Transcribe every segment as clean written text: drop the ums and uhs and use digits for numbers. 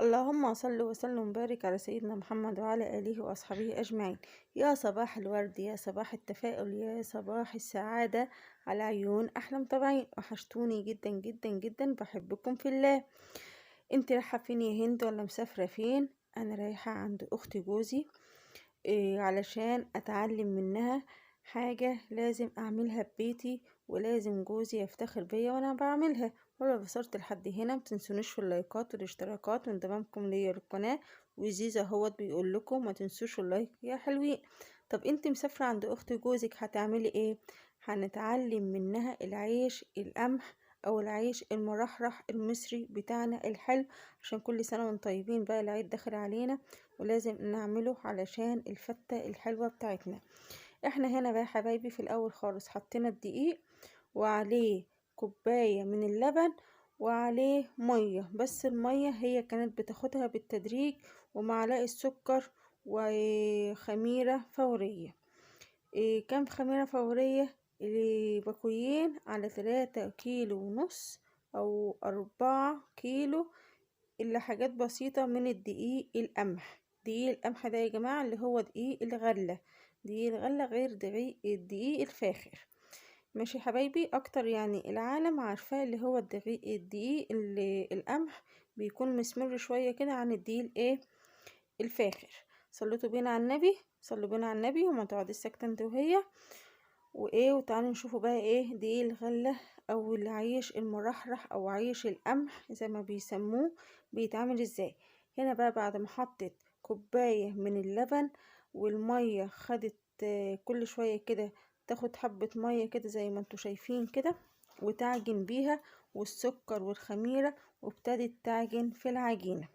اللهم صل وسلم وبارك على سيدنا محمد وعلى آله وأصحابه أجمعين. يا صباح الورد، يا صباح التفاؤل، يا صباح السعادة على عيون أحلى متابعين. وحشتوني جدا جدا جدا، بحبكم في الله. انت رايحة فين يا هند ولا مسافرة فين؟ أنا رايحة عند أخت جوزي علشان أتعلم منها حاجة لازم أعملها ببيتي، ولازم جوزي يفتخر بيا وأنا بعملها. ولو وصلت لحد هنا متنسونيش في اللايكات والاشتراكات وانضمامكم ليا للقناة. وزيزا هوت بيقول لكم ما تنسوش اللايك يا حلوين. طب انت مسافرة عند أخت جوزك هتعملي ايه؟ هنتعلم منها العيش القمح او العيش المرحرح المصري بتاعنا الحلو، عشان كل سنة وانتم طيبين. بقى العيد داخل علينا ولازم نعمله علشان الفتة الحلوة بتاعتنا. احنا هنا بقى يا حبايبي في الاول خالص حطينا الدقيق وعليه كوباية من اللبن وعليه مية، بس المية هي كانت بتاخدها بالتدريج، ومعلقة سكر وخميرة فورية. كام خميرة فورية؟ باكوين على 3,5 كيلو او 4 كيلو، الا حاجات بسيطة من الدقيق القمح. دقيق القمح ده يا جماعة اللي هو دقيق الغلة. دقيق الغلة غير الدقيق الفاخر. ماشي حبايبي، اكتر يعني العالم عارفاه اللي هو الدقيق القمح بيكون مسمر شوية كده عن الدقيق الايه الفاخر. صليتوا بينا على النبي، صلوا بينا على النبي وما تقعديش ساكتة انت وهي. وتعالوا نشوفوا بقى دقيق الغلة او العيش المرحرح او عيش القمح زي ما بيسموه بيتعمل ازاي. هنا بقى بعد ما حطيت كوباية من اللبن والمية خدت كل شوية كده تاخد حبة مية كده زي ما انتوا شايفين كده، وتعجن بيها، والسكر والخميرة، وابتدت تعجن في العجينة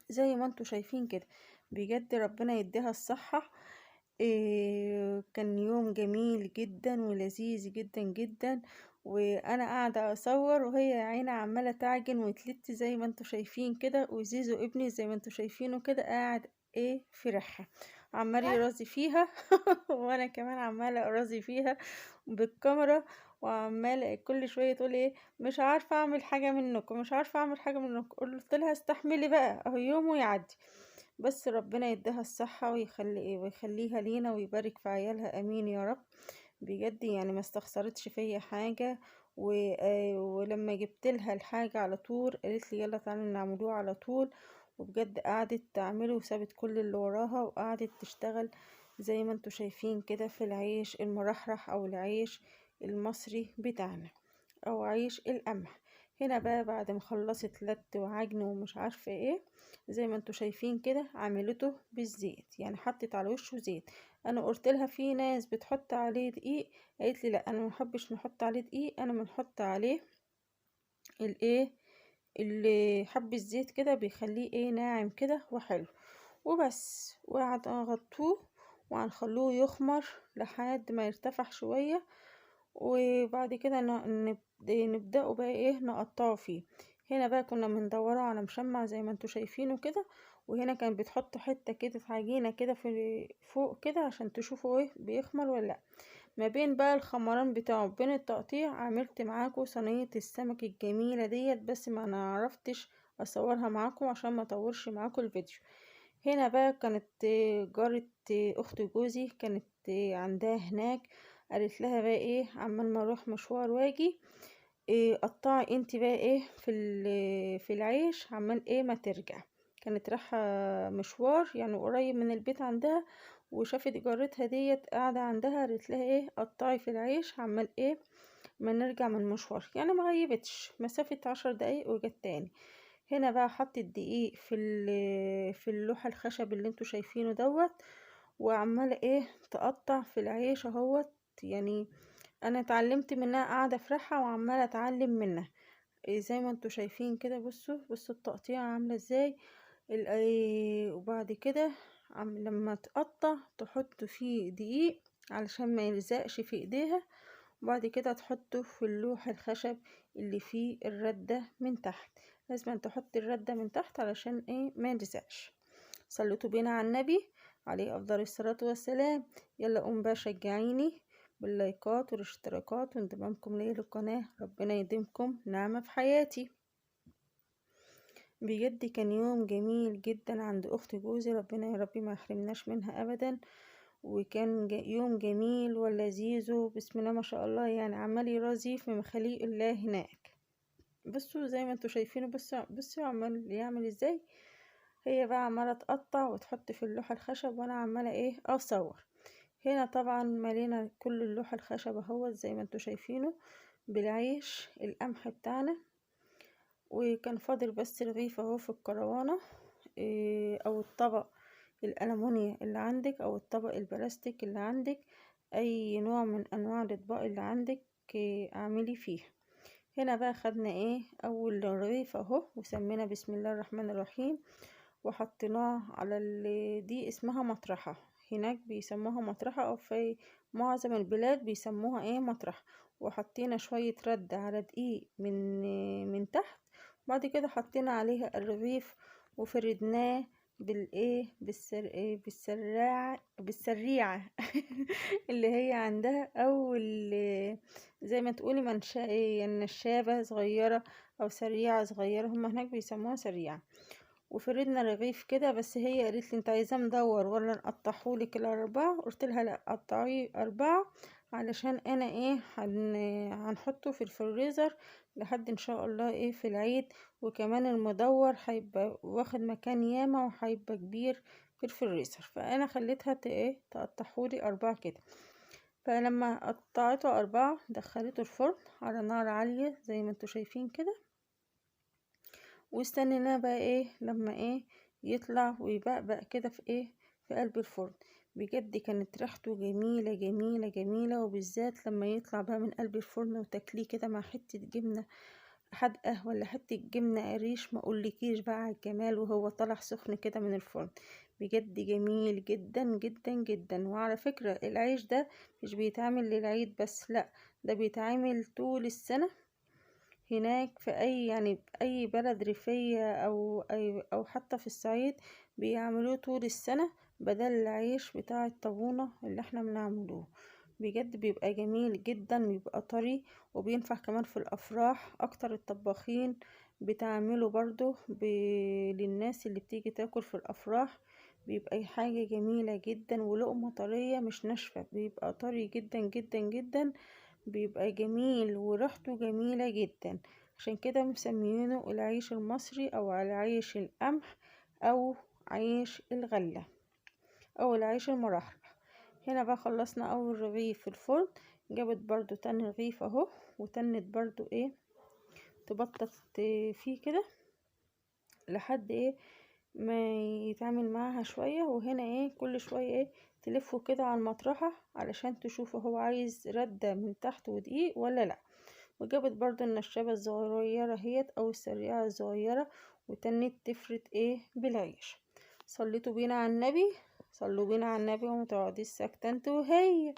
زي ما انتوا شايفين كده. بجد ربنا يديها الصحة. كان يوم جميل جدا ولذيذ جدا جدا، وانا قاعدة اصور وهي يا عيني عمالة تعجن وتلت زي ما انتوا شايفين كده. وزيزو ابني زي ما انتوا شايفينه كده قاعد في ريحها عمال يرازي فيها وانا كمان عمالة ارازي فيها بالكاميرا، وعمالة كل شوية تقول مش عارفة اعمل حاجة منكم، مش عارفة اعمل حاجة منكم. قلت لها استحملي بقى، اهو يوم ويعدي. بس ربنا يديها الصحة ويخليها لينا ويبارك في عيالها، امين يا رب. بجد يعني ما استخسرتش فيا حاجة. ولما جبت لها الحاجة على طول قالت لي يلا تعالى نعملوه على طول. وبجد قعدت تعمله وسابت كل اللي وراها وقعدت تشتغل زي ما انتوا شايفين كده في العيش المرحرح او العيش المصري بتاعنا او عيش القمح. هنا بقى بعد ما خلصت لت وعجن ومش عارفه زي ما انتوا شايفين كده عملته بالزيت، يعني حطت على وشه زيت. انا قلت لها في ناس بتحط عليه دقيق، قالت لي لا انا ما بحبش نحط عليه دقيق، انا بنحط عليه اللي حب الزيت كده بيخليه ناعم كده وحلو. وبس وهنغطوه وهنخلوه يخمر لحد ما يرتفع شوية. وبعد كده نبدأه بقى نقطعه فيه. هنا بقى كنا بندوره على مشمع زي ما انتوا شايفينه كده. وهنا كان بتحط حتة كده عجينة كده في فوق كده عشان تشوفوا بيخمر ولا لا. ما بين بقى الخمران بتاعه بين التقطيع عملت معاكم صينية السمك الجميلة ديت، بس ما انا عرفتش اصورها معاكم عشان ما اطورش معاكم الفيديو. هنا بقى كانت جارة اخت جوزي كانت عندها هناك، قالت لها بقى عمال ما اروح مشوار واجي قطعي انت بقى في العيش عمال ما ترجع. كانت رايحة مشوار يعني قريب من البيت عندها، وشافت جارتها ديت قاعدة عندها، قالت لها قطعي في العيش عمال ما نرجع من مشوار. يعني ما غيبتش مسافة 10 دقايق وجت تاني. هنا بقى حطت الدقيق في اللوحة الخشب اللي انتوا شايفينه دوت، وعمالة تقطع في العيش اهوت. يعني انا اتعلمت منها، قاعدة افرحها وعمالة اتعلم منها. زي ما انتوا شايفين كده، بصوا التقطيع عاملة ازاي. وبعد كده لما تقطع تحط فيه دقيق علشان ما يلزقش في ايديها. وبعد كده تحطه في اللوح الخشب اللي فيه الردة من تحت. لازم تحط الردة من تحت علشان ما يلزقش. صلوا بينا على النبي عليه افضل الصلاة والسلام. يلا قوم بقى شجعيني باللايكات والاشتراكات وانضمامكم ليا للقناة. ربنا يديمكم نعمة في حياتي. بجد كان يوم جميل جدا عند اخت جوزي، ربنا يا ربي ما يحرمناش منها ابدا. وكان يوم جميل ولذيذ، بسم الله ما شاء الله، يعني عمال يرازي في مخاليق الله هناك. بصوا زي ما انتوا شايفينه، بصوا عمال يعمل ازاي. هي بقى عمالة تقطع وتحط في اللوحة الخشب، وانا عمالة ايه اصور. هنا طبعا ملينا كل اللوحة الخشب اهوت زي ما انتوا شايفينه بالعيش القمح بتاعنا. وكان فاضل بس رغيف اهو في الكروانة، او الطبق الألمونيا اللي عندك او الطبق البلاستيك اللي عندك، اي نوع من انواع الاطباق اللي عندك اعملي فيه. هنا بقى خدنا ايه اول رغيف اهو، وسمينا بسم الله الرحمن الرحيم، وحطيناه على دي اسمها مطرحة، هناك بيسموها مطرحة، او في معظم البلاد بيسموها ايه مطرح. وحطينا شوية رد على دقيق من تحت. بعد كده حطينا عليها الرغيف وفردناه بالايه إيه بالسريعة اللي هي عندها، او زي ما تقولي يعني نشابة صغيرة او سريعة صغيرة، هما هناك بيسموها سريعة. وفردنا رغيف كده، بس هي قالت لي انت عايزاه مدور ولا نقطعهولك الاربعة؟ قلت لها لا، قطعيه اربعة، علشان انا ايه هنحطه في الفريزر لحد ان شاء الله ايه في العيد. وكمان المدور هيبقى واخد مكان ياما وهيبقى كبير في الفريزر، فانا خليتها ايه تقطعهولي اربعة كده. فلما قطعته اربعة دخلته الفرن على نار عالية زي ما انتوا شايفين كده، واستنيناه بقى ايه لما ايه يطلع ويبقبق كده في ايه في قلب الفرن. بجد كانت ريحته جميلة جميلة جميلة، وبالذات لما يطلع بقى من قلب الفرن وتاكليه كده مع حتة جبنة حدقة ولا حتة جبنة قريش، ما اقولكيش بقى على الجمال وهو طالع سخن كده من الفرن. بجد جميل جدا جدا جدا. وعلى فكرة العيش ده مش بيتعمل للعيد بس، لا، ده بيتعمل طول السنة هناك في اي يعني اي بلد ريفية او حتى في الصعيد، بيعملوه طول السنة بدل العيش بتاع الطابونة اللي احنا بنعملوه. بجد بيبقى جميل جدا، بيبقى طري، وبينفع كمان في الافراح. اكتر الطباخين بتعمله برضو للناس اللي بتيجي تاكل في الافراح. بيبقى حاجة جميلة جدا، ولقمة طرية مش ناشفة، بيبقى طري جدا جدا جدا، بيبقى جميل وريحته جميلة جدا. عشان كده مسميينه العيش المصري او العيش القمح او عيش الغلة او العيش المرحرح. هنا بقى خلصنا اول رغيف في الفرن، جابت برضو تاني رغيف اهو، وتنت برضو ايه تبطط فيه كده لحد ايه ما يتعامل معاها شوية. وهنا ايه كل شوية ايه تلفه كده على المطرحة علشان تشوفه هو عايز ردة من تحت ودقيق ولا لا. وجابت برضو النشابة الصغيرة هيت او السريعة الصغيرة، وتنت تفرد ايه بالعيش. صليتوا بينا على النبي، صلوا بينا على النبي وما تقعديش ساكتة انت وهي.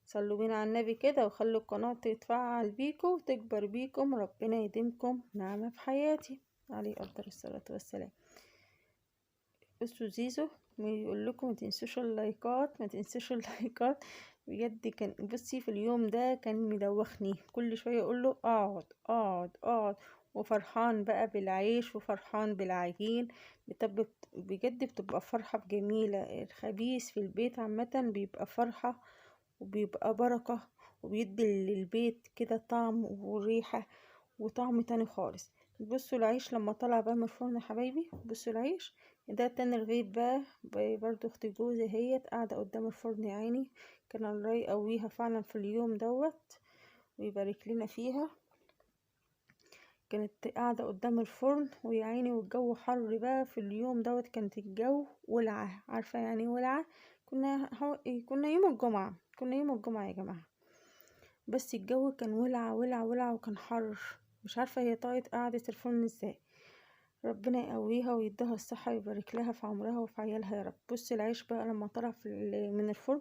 صلوا بينا على النبي كده، وخلوا القناة تتفعل بيكم وتكبر بيكم، ربنا يديمكم نعمة في حياتي عليه أفضل الصلاة والسلام. بصوا زيزو بيقول لكم ما تنسوش اللايكات، ما تنسوش اللايكات. بجد كان بصي في اليوم ده كان مدوخني، كل شويه اقول له اقعد اقعد اقعد. وفرحان بقى بالعيش وفرحان بالعجين. بجد بتبقى فرحه جميله. الخبيث في البيت عامه بيبقى فرحه وبيبقى بركه، وبيدي للبيت كده طعم وريحه وطعم تاني خالص. بصوا العيش لما طلع بقى من الفرن يا حبايبي، بصوا العيش ده تاني رغيف بقى. برضو اختي جوزي هي قاعدة قدام الفرن يا عيني، كان الله يقويها فعلا في اليوم دوت ويبارك لنا فيها. كانت قاعدة قدام الفرن ويا عيني، والجو حر بقى في اليوم دوت، كانت الجو ولعة، عارفة يعني ولعة. كنا يوم الجمعة، كنا يوم الجمعة يا جماعة، بس الجو كان ولعة ولعة ولعة وكان حر. مش عارفة هي طاقت قعدة الفرن ازاي. ربنا يقويها ويديها الصحة ويبارك لها في عمرها وفي عيالها يا رب. بصوا العيش بقى لما طلع من الفرن،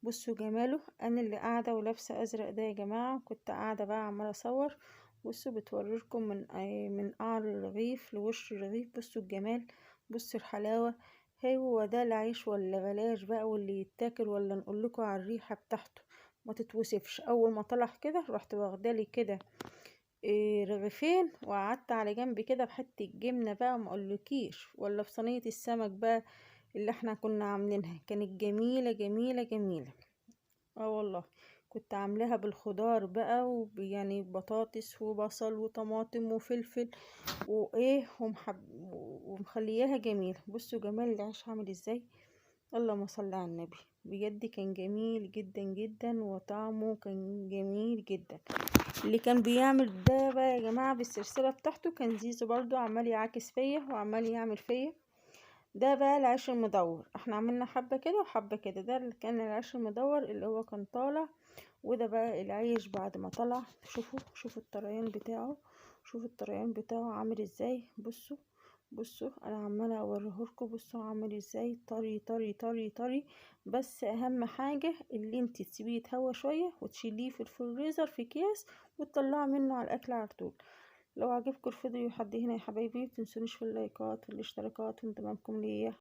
بصوا جماله. انا اللي قاعدة ولابسة ازرق ده يا جماعة، كنت قاعدة بقى عمالة اصور. بصوا بتوريكم من قعر الرغيف لوش الرغيف، بصوا الجمال، بصوا الحلاوة. هو ده العيش ولا بلاش بقى، واللي يتاكل ولا نقول لكم على الريحة بتاعته ما تتوصفش. اول ما طلع كده رحت واخدالي كده رغيفين، وقعدت على جنب كده بحتة جبنة بقى ما اقولكيش، ولا في صينية السمك بقى اللي احنا كنا عاملينها، كانت جميلة جميلة جميلة. اه والله، كنت عاملاها بالخضار بقى، يعني بطاطس وبصل وطماطم وفلفل وايه ومخلياها جميلة. بصوا جمال العيش عامل ازاي، اللهم صل على النبي. بجد كان جميل جدا جدا، وطعمه كان جميل جدا. اللي كان بيعمل ده بقى يا جماعة بالسلسلة بتاعته كان زيزو، برضو عمال يعاكس فيا وعمال يعمل فيا. ده بقى العيش المدور، احنا عملنا حبة كده وحبة كده. ده اللي كان العيش المدور اللي هو كان طالع. وده بقى العيش بعد ما طلع. شوفوا الطريان بتاعه، شوفوا الطريان بتاعه عامل ازاي. بصوا انا عماله اوريهولكوا. بصوا عامل ازاي، طري طري طري طري. بس اهم حاجه اللي انت تسيبيه يتهوى شويه، وتشيليه في الفريزر في اكياس، وتطلعي منه على الاكل على طول. لو عجبكم الفيديو لحد هنا يا حبايبي، متنسونيش في اللايكات والاشتراكات وانضمامكم ليا.